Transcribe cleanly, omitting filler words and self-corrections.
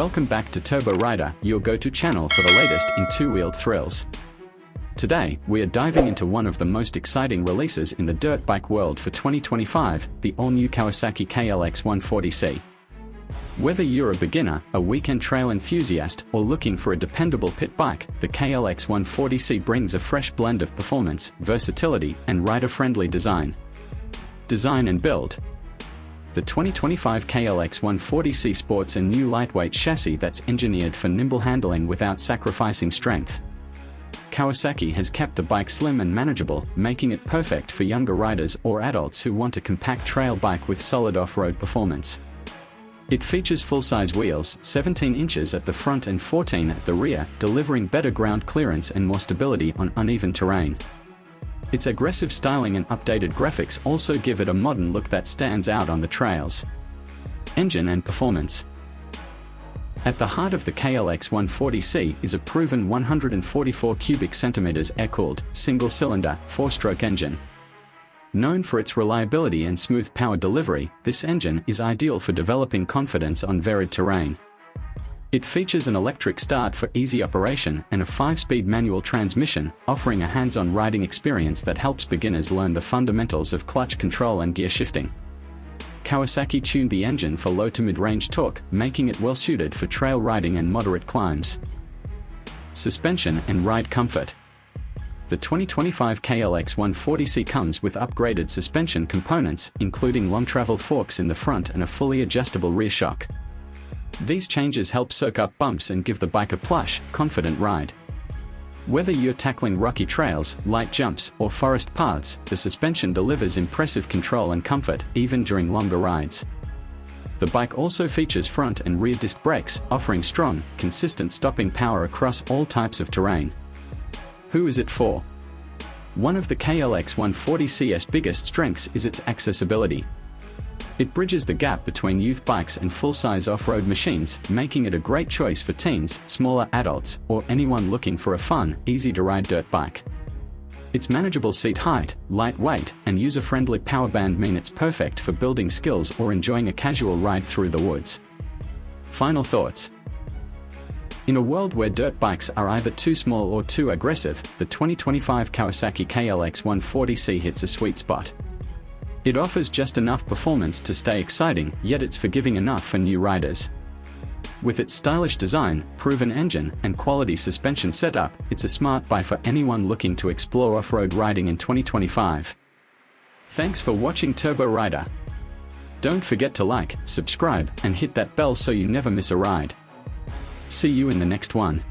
Welcome back to Turbo Rider, your go-to channel for the latest in two-wheeled thrills. Today, we are diving into one of the most exciting releases in the dirt bike world for 2025, the all-new Kawasaki KLX 140C. Whether you're a beginner, a weekend trail enthusiast, or looking for a dependable pit bike, the KLX 140C brings a fresh blend of performance, versatility, and rider-friendly design. Design and build. The 2025 KLX 140C sports a new lightweight chassis that's engineered for nimble handling without sacrificing strength. Kawasaki has kept the bike slim and manageable, making it perfect for younger riders or adults who want a compact trail bike with solid off-road performance. It features full-size wheels, 17 inches at the front and 14 at the rear, delivering better ground clearance and more stability on uneven terrain. Its aggressive styling and updated graphics also give it a modern look that stands out on the trails. Engine and performance. At the heart of the KLX 140C is a proven 144 cubic centimeters air-cooled, single-cylinder, four-stroke engine. Known for its reliability and smooth power delivery, this engine is ideal for developing confidence on varied terrain. It features an electric start for easy operation and a 5-speed manual transmission, offering a hands-on riding experience that helps beginners learn the fundamentals of clutch control and gear shifting. Kawasaki tuned the engine for low to mid-range torque, making it well-suited for trail riding and moderate climbs. Suspension and ride comfort. The 2025 KLX 140C comes with upgraded suspension components, including long-travel forks in the front and a fully adjustable rear shock. These changes help soak up bumps and give the bike a plush, confident ride. Whether you're tackling rocky trails, light jumps, or forest paths, the suspension delivers impressive control and comfort, even during longer rides. The bike also features front and rear disc brakes, offering strong, consistent stopping power across all types of terrain. Who is it for? One of the KLX 140C's biggest strengths is its accessibility. It bridges the gap between youth bikes and full-size off-road machines, making it a great choice for teens, smaller adults, or anyone looking for a fun, easy-to-ride dirt bike. Its manageable seat height, light weight, and user-friendly power band mean it's perfect for building skills or enjoying a casual ride through the woods. Final thoughts. In a world where dirt bikes are either too small or too aggressive, the 2025 Kawasaki KLX 140C hits a sweet spot. It offers just enough performance to stay exciting, yet it's forgiving enough for new riders. With its stylish design, proven engine, and quality suspension setup, it's a smart buy for anyone looking to explore off-road riding in 2025. Thanks for watching Turbo Rider. Don't forget to like, subscribe, and hit that bell so you never miss a ride. See you in the next one.